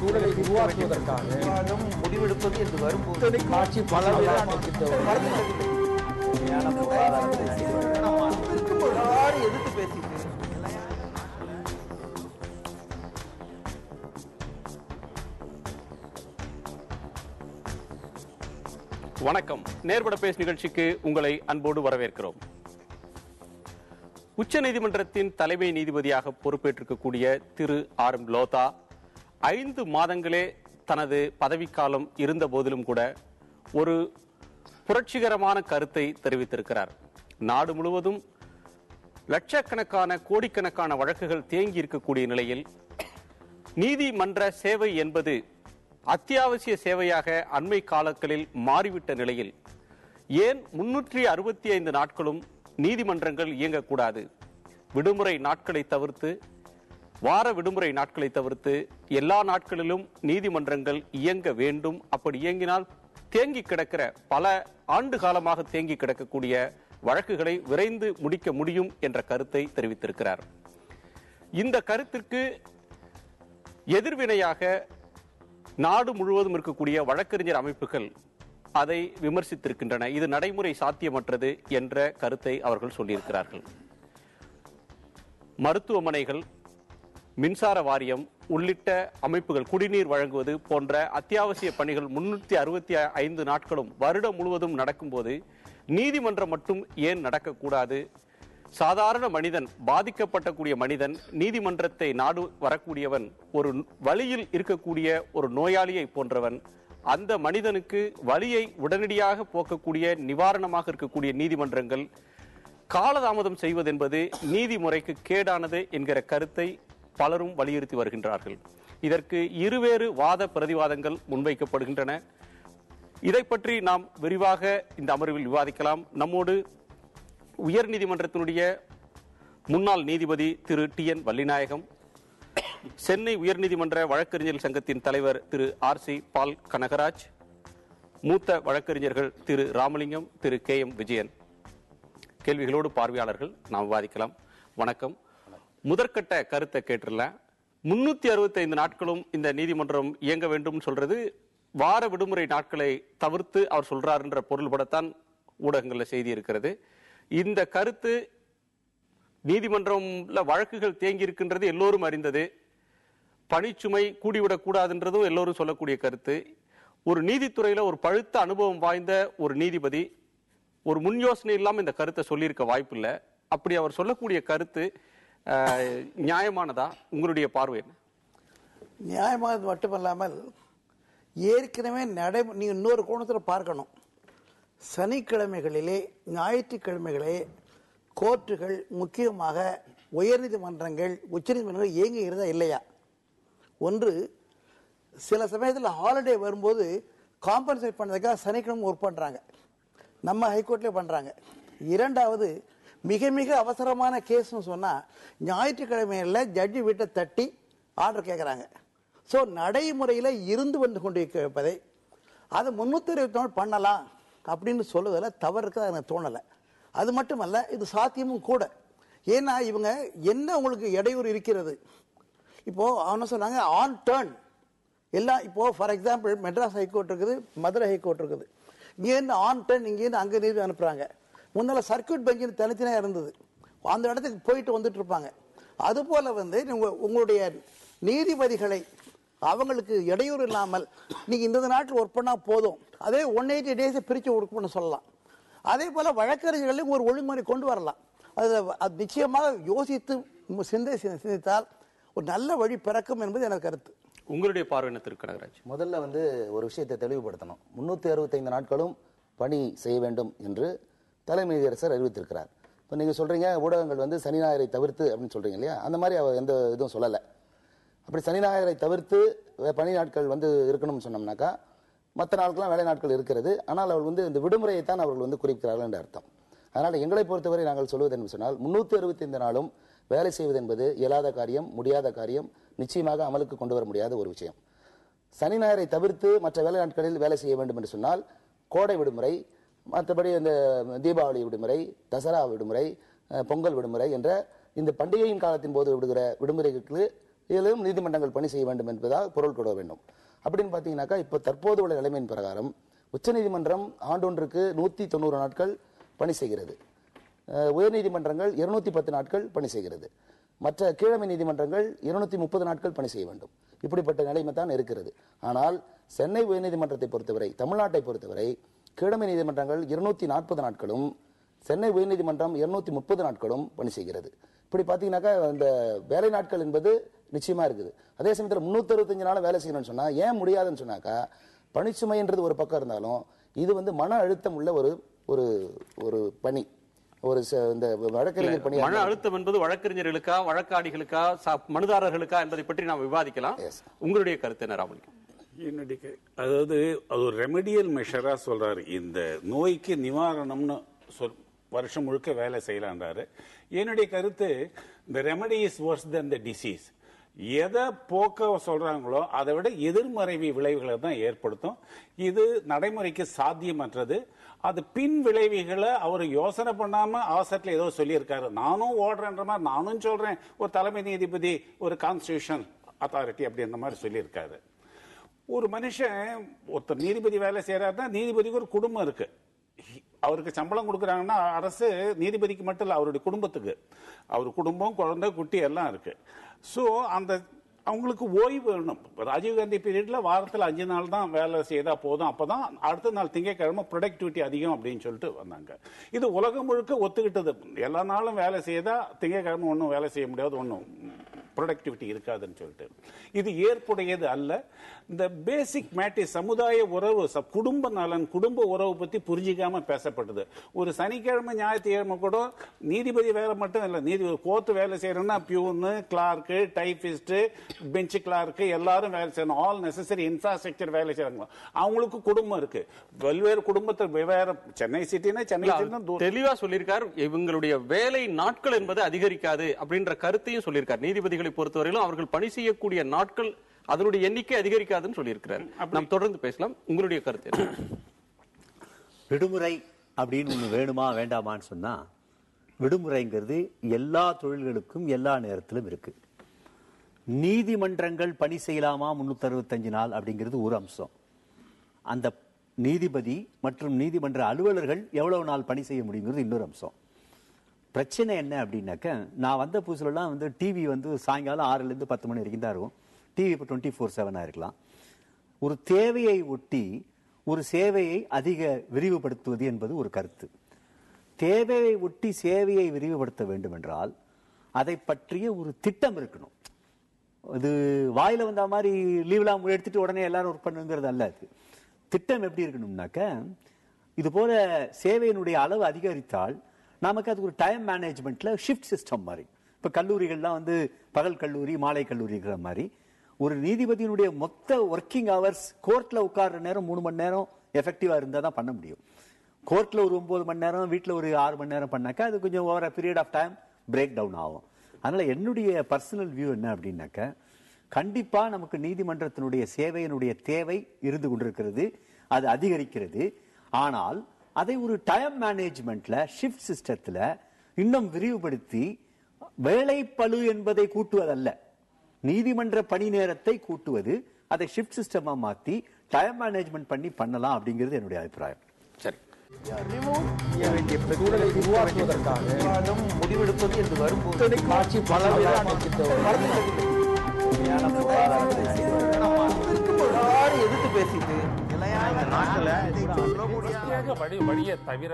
சூழலை உருவாக்குவதற்காக முடிவெடுப்பது என்று வரும்போது ஆட்சி எதிர்த்து பேசிட்டு வணக்கம். நேர்பட பேசு நிகழ்ச்சிக்கு உங்களை அன்போடு வரவேற்கிறோம். உச்சநீதிமன்றத்தின் தலைமை நீதிபதியாக பொறுப்பேற்றிருக்கக்கூடிய திரு ஆர்.எம். லோதா 5 மாதங்களே தனது பதவிக்காலம் இருந்த போதிலும் கூட ஒரு புரட்சிகரமான கருத்தை தெரிவித்திருக்கிறார். நாடு முழுவதும் லட்சக்கணக்கான கோடிக்கணக்கான வழக்குகள் தேங்கி இருக்கக்கூடிய நிலையில் நீதிமன்ற சேவை என்பது அத்தியாவசிய சேவையாக அண்மை காலங்களில் மாறிவிட்ட நிலையில் ஏன் 365 நாட்களும் நீதிமன்றங்கள் இயங்கக்கூடாது? விடுமுறை நாட்களை தவிர்த்து, வார விடுமுறை நாட்களை தவிர்த்து எல்லா நாட்களிலும் நீதிமன்றங்கள் இயங்க வேண்டும். அப்படி இயங்கினால் தேங்கி கிடக்கிற, பல ஆண்டு காலமாக தேங்கி கிடக்கக்கூடிய வழக்குகளை விரைந்து முடிக்க முடியும் என்ற கருத்தை தெரிவித்திருக்கிறார். இந்த கருத்திற்கு எதிர்வினையாக நாடு முழுவதும் இருக்கக்கூடிய வழக்கறிஞர் அமைப்புகள் அதை விமர்சித்திருக்கின்றன. இது நடைமுறை சாத்தியமற்றது என்ற கருத்தை அவர்கள் சொல்லியிருக்கிறார்கள். மருத்துவமனைகள், மின்சார வாரியம் உள்ளிட்ட அமைப்புகள், குடிநீர் வழங்குவது போன்ற அத்தியாவசிய பணிகள் 365 நாட்களும் வருடம் முழுவதும் நடக்கும்போது நீதிமன்றம் மட்டும் ஏன் நடக்கக்கூடாது? சாதாரண மனிதன், பாதிக்கப்பட்டக்கூடிய மனிதன் நீதிமன்றத்தை நாடு வரக்கூடியவன் ஒரு வலியில் இருக்கக்கூடிய ஒரு நோயாளியை போன்றவன். அந்த மனிதனுக்கு வலியை உடனடியாக போக்கக்கூடிய, நிவாரணமாக இருக்கக்கூடிய நீதிமன்றங்கள் காலதாமதம் செய்வதென்பது நீதிமுறைக்கு கேடானது என்கிற கருத்தை பலரும் வலியுறுத்தி வருகின்றார்கள். இதற்கு இருவேறு வாத பிரதிவாதங்கள் முன்வைக்கப்படுகின்றன. இதை பற்றி நாம் விரிவாக இந்த அமர்வில் விவாதிக்கலாம். நம்மோடு உயர் நீதிமன்றத்தினுடைய முன்னாள் நீதிபதி திரு டி.என். வள்ளிநாயகம், சென்னை உயர்நீதிமன்ற வழக்கறிஞர் சங்கத்தின் தலைவர் திரு ஆர்.சி. பால் கனகராஜ், மூத்த வழக்கறிஞர்கள் திரு ராமலிங்கம், திரு கே.எம். விஜயன். கேள்விகளோடு பார்வையாளர்கள் நாம் விவாதிக்கலாம். வணக்கம். முதற்கட்ட கருத்தை கேட்டுடலாம். 365 நாட்களும் இந்த நீதிமன்றம் இயங்க வேண்டும் சொல்றது வார விடுமுறை நாட்களை தவிர்த்து அவர் சொல்றாருன்ற பொருள்படத்தான் ஊடகங்கள்ல செய்தி இருக்கிறது. இந்த கருத்து நீதிமன்றம்ல வழக்குகள் தேங்கி இருக்கின்றது எல்லோரும் அறிந்தது. பணிச்சுமை கூடிவிடக் கூடாதுன்றதும் எல்லோரும் சொல்லக்கூடிய கருத்து. ஒரு நீதித்துறையில ஒரு பழுத்த அனுபவம் வாய்ந்த ஒரு நீதிபதி ஒரு முன் யோசனை இல்லாம இந்த கருத்தை சொல்லியிருக்க வாய்ப்பு இல்லை. அப்படி அவர் சொல்லக்கூடிய கருத்து நியாயமானதா? உங்களுடைய பார்வை என்ன? நியாயமானது மட்டுமல்லாமல் ஏற்கனவே நீ இன்னொரு கோணத்தில் பார்க்கணும். சனிக்கிழமைகளிலே, ஞாயிற்றுக்கிழமைகளே கோர்ட்டுகள், முக்கியமாக உயர்நீதிமன்றங்கள், உச்சநீதிமன்றங்கள் இயங்குகிறதா இல்லையா? ஒன்று, சில சமயத்தில் ஹாலிடே வரும்போது காம்பன்சேட் பண்ணதுக்காக சனிக்கிழமை ஒர்க் பண்ணுறாங்க, நம்ம ஹைகோர்ட்லேயே பண்ணுறாங்க. இரண்டாவது, மிக மிக அவசரமான கேஸ்ன்னு சொன்னால் ஞாயிற்றுக்கிழமையில் ஜட்ஜி வீட்டை தட்டி ஆர்டர் கேட்குறாங்க. ஸோ நடைமுறையில் இருந்து வந்து கொண்டு வைப்பதை அது 364 பண்ணலாம் அப்படின்னு சொல்லுவதில் தவறு இருக்குது, எனக்கு தோணலை. அது மட்டுமல்ல, இது சாத்தியமும் கூட. ஏன்னா இவங்க என்ன உங்களுக்கு இடையூறு இருக்கிறது? இப்போ அவன சொன்னாங்க ஆன் டர்ன் எல்லாம். இப்போ ஃபார் எக்ஸாம்பிள் மெட்ராஸ் ஹைகோர்ட் இருக்குது, மதுரை ஹைகோர்ட் இருக்குது. இங்கேருந்து ஆன் டர்ன், இங்கேருந்து அங்கே நீதி அனுப்புகிறாங்க. முன்னால் சர்க்கியூட் பெஞ்சின் தனித்தனியாக இருந்தது, அந்த இடத்துக்கு போயிட்டு வந்துட்டு இருப்பாங்க. அதுபோல் உங்களுடைய நீதிபதிகளை அவங்களுக்கு இடையூறு இல்லாமல் நீங்கள் இந்த நாட்டில் ஒர்க் பண்ணால் போதும், அதே 180 டேஸை பிரித்து ஒர்க் பண்ண சொல்லலாம். அதே போல் வழக்கறிஞர்களையும் ஒரு ஒழுங்குமுறை கொண்டு வரலாம். அது நிச்சயமாக யோசித்து சிந்தித்தால் ஒரு நல்ல வழி பிறக்கும் என்பது எனக்கு கருத்து. உங்களுடைய பார்வை என்ன திரு கனகராஜ்? முதல்ல ஒரு விஷயத்தை தெளிவுபடுத்தணும். 365 நாட்களும் பணி செய்ய வேண்டும் என்று தலைமை நீதியரசர் அறிவித்திருக்கிறார். இப்போ நீங்கள் சொல்கிறீங்க ஊடகங்கள் சனி ஞாயிறை தவிர்த்து அப்படின்னு சொல்கிறீங்க இல்லையா? அந்த மாதிரி அவர் எந்த இதுவும் சொல்லலை. அப்படி சனி ஞாயிறை தவிர்த்து பணி நாட்கள் இருக்கணும்னு சொன்னோம்னாக்கா மற்ற நாட்கள்லாம் வேலை நாட்கள் இருக்கிறது. ஆனால் அவர்கள் இந்த விடுமுறையைத்தான் அவர்கள் குறிப்பிட்டார்கள் என்று அர்த்தம். அதனால் எங்களை பொறுத்தவரை நாங்கள் சொல்வது என்று சொன்னால் 365 நாளும் வேலை செய்வது என்பது இயலாத காரியம், முடியாத காரியம், நிச்சயமாக அமலுக்கு கொண்டு வர முடியாத ஒரு விஷயம். சனி ஞாயிறை தவிர்த்து மற்ற வேலை நாட்களில் வேலை செய்ய வேண்டும் என்று சொன்னால் கோடை விடுமுறை, மற்றபடி இந்த தீபாவளி விடுமுறை, தசரா விடுமுறை, பொங்கல் விடுமுறை என்ற இந்த பண்டிகையின் காலத்தின் போது விடுகிற விடுமுறைகளுக்கு இதிலும் நீதிமன்றங்கள் பணி செய்ய வேண்டும் என்பதாக பொருள் கொள்ள வேண்டும். அப்படின்னு பார்த்தீங்கன்னாக்கா இப்போ தற்போது உள்ள நிலைமையின் பிரகாரம் உச்சநீதிமன்றம் ஆண்டொன்றுக்கு 190 நாட்கள் பணி செய்கிறது. உயர்நீதிமன்றங்கள் 210 நாட்கள் பணி செய்கிறது. மற்ற கீழமை நீதிமன்றங்கள் 230 நாட்கள் பணி செய்ய வேண்டும். இப்படிப்பட்ட நிலைமை தான் இருக்கிறது. ஆனால் சென்னை உயர்நீதிமன்றத்தை பொறுத்தவரை, தமிழ்நாட்டை பொறுத்தவரை கீழமை நீதிமன்றங்கள் 240 நாட்களும் சென்னை உயர்நீதிமன்றம் 230 நாட்களும் பணி செய்கிறது. இப்படி பார்த்தீங்கன்னாக்கா இந்த வேலை நாட்கள் என்பது நிச்சயமா இருக்குது. அதே சமயத்தில் 365 நாள் வேலை செய்யணும்னு சொன்னா ஏன் முடியாதுன்னு சொன்னாக்கா, பணிச்சுமைன்றது ஒரு பக்கம் இருந்தாலும் இது மன அழுத்தம் உள்ள ஒரு ஒரு ஒரு பணி. ஒரு இந்த வழக்கறிஞர் பணி. மன அழுத்தம் என்பது வழக்கறிஞர்களுக்கா, வழக்காடிகளுக்கா, மனுதாரர்களுக்கா என்பதை பற்றி நாம் விவாதிக்கலாம். உங்களுடைய கருத்து என்ன ராமலிங்கம்? என்னுடைய அதாவது அது ஒரு ரெமடியல் மெஷரா சொல்றாரு. இந்த நோய்க்கு நிவாரணம்னு வருஷம் முழுக்க வேலை செய்யலான்றாரு. என்னுடைய கருத்து, இந்த remedy is worse than the disease. எதை போக்க சொல்றாங்களோ அதை விட எதிர்மறை விளைவுகளை தான் ஏற்படுத்தும். இது நடைமுறைக்கு சாத்தியமற்றது. அது பின் விளைவுகளை அவர் யோசனை பண்ணாம அவசரத்தில் ஏதோ சொல்லியிருக்காரு. நானும் ஓடுறேன்ற மாதிரி நானும் சொல்றேன், ஒரு தலைமை நீதிபதி, ஒரு கான்ஸ்டிடியூஷன் அத்தாரிட்டி அப்படின்ற மாதிரி சொல்லியிருக்காரு. ஒரு மனுஷன் ஒருத்தர் நீதிபதி வேலை செய்யறாருன்னா நீதிபதிக்கு ஒரு குடும்பம் இருக்கு. அவருக்கு சம்பளம் கொடுக்குறாங்கன்னா அரசு நீதிபதிக்கு மட்டும் இல்லை, அவருடைய குடும்பத்துக்கு. அவர் குடும்பம், குழந்தை, குட்டி எல்லாம் இருக்கு. ஸோ அந்த அவங்களுக்கு ஓய்வு வேணும். ராஜீவ்காந்தி பீரியட்ல வாரத்தில் 5 நாள் தான் வேலை செய்தா போதும், அப்பதான் அடுத்த நாள் திங்கட்கிழமை ப்ரொடக்டிவிட்டி அதிகம் அப்படின்னு சொல்லிட்டு வந்தாங்க. இது உலகம் முழுக்க ஒத்துக்கிட்டது. எல்லா நாளும் வேலை செய்தா திங்கட்கிழமை ஒன்றும் வேலை செய்ய முடியாது, ஒன்றும் ப்ரொடக்டிவிட்டி இருக்காதுன்னு சொல்லிட்டு. இது ஏற்புடையது அல்ல. இந்த பேசிக் மேட்டர் சமுதாய உறவு, குடும்ப நலன், குடும்ப உறவு பத்தி புரிஞ்சிக்காம பேசப்பட்டது. ஒரு சனிக்கிழமை ஞாயிற்றுக்கிழமை கூட நீதிபதி வேலை மட்டும் இல்லை, நீதிபதி கோர்ட்டு வேலை செய்யறோம்னா peon, clerk, typist, bench clerk எல்லாரும் வேலை செய்யணும். ஆல் நெசசரி இன்ஃப்ராஸ்ட்ரக்சர் வேலை செய்யறாங்க. அவங்களுக்கு குடும்பம் இருக்கு. வெவ்வேறு குடும்பத்தை வெவ்வேறு. சென்னை சிட்டினா சென்னை தெளிவா சொல்லியிருக்கார். இவங்களுடைய வேலை நாட்கள் என்பது அதிகரிக்காது அப்படின்ற கருத்தையும் சொல்லியிருக்கார். நீதிபதிகளை பொறுத்தவரையிலும் அவர்கள் பணி செய்யக்கூடிய நாட்கள் அதனுடைய எண்ணிக்கை அதிகரிக்காதுன்னு சொல்லியிருக்கிறார். நாம் தொடர்ந்து பேசலாம். உங்களுடைய கருத்து என்ன? விடுமுறை அப்படின்னு ஒண்ணு வேணுமா வேண்டாமான்னு சொன்னா, விடுமுறைங்கிறது எல்லா தொழில்களுக்கும் எல்லா நேரத்திலும் இருக்கு. நீதிமன்றங்கள் பணி செய்யலாமா 365 நாள் அப்படிங்கிறது ஒரு அம்சம். அந்த நீதிபதி மற்றும் நீதிமன்ற அலுவலர்கள் எவ்வளவு நாள் பணி செய்ய முடியுங்கிறது இன்னொரு அம்சம். பிரச்சனை என்ன அப்படின்னாக்க, நான் வந்த புதுசுலலாம் டிவி சாயங்காலம் 6லேருந்து 10 மணி வரைக்கும் தான் இருக்கும். டிவி இப்போ 24/7 இருக்கலாம். ஒரு தேவையை ஒட்டி ஒரு சேவையை அதிக விரிவுபடுத்துவது என்பது ஒரு கருத்து. தேவையை ஒட்டி சேவையை விரிவுபடுத்த வேண்டும் என்றால் அதை பற்றிய ஒரு திட்டம் இருக்கணும். இது வாயில வந்த மாதிரி லீவ்லாம் எடுத்துட்டு உடனே எல்லாரும் ஒர்க் பண்ணுங்கிறது அல்ல. அது திட்டம் எப்படி இருக்கணும்னாக்க, இது போல சேவையினுடைய அளவு அதிகரித்தால் நமக்கு அது ஒரு டைம் மேனேஜ்மெண்ட்ல ஷிஃப்ட் சிஸ்டம் மாதிரி. இப்ப கல்லூரிகள்லாம் பகல் கல்லூரி, மாலை கல்லூரி இருக்கிற மாதிரி ஒரு நீதிபதியினுடைய மொத்த ஒர்க்கிங் ஹவர்ஸ் கோர்ட்ல உட்கார்ற நேரம் 3 மணி நேரம் எஃபெக்டிவா இருந்தா தான் பண்ண முடியும். கோர்ட்ல ஒரு 9 மணி நேரம், வீட்டில் ஒரு 6 மணி நேரம் பண்ணாக்கா அது கொஞ்சம் over period of time break down ஆகும். அதனால என்னுடைய பர்சனல் வியூ என்ன அப்படின்னாக்க, கண்டிப்பா நமக்கு நீதிமன்றத்தினுடைய சேவையினுடைய தேவை இருந்து கொண்டிருக்கிறது, அது அதிகரிக்கிறது. ஆனால் அதை ஒரு டைம் மேனேஜ்மெண்ட்ல ஷிஃப்ட் சிஸ்டத்துல இன்னும் விரிவுபடுத்தி வேலை பளு என்பதை கூட்டுவதல்ல, நீதிமன்ற பணி நேரத்தை கூட்டுவது, அதை ஷிஃப்ட் சிஸ்டமா மாத்தி டைம் மேனேஜ்மெண்ட் பண்ணி பண்ணலாம் அப்படிங்கிறது என்னுடைய அபிப்பிராயம். சரி, சூழலை உருவாக்குவதற்காக முடிவெடுப்பது என்று வரும்போது ஆட்சி பல எதிர்த்து பேசிட்டு நாட்டில் வழியை தவிர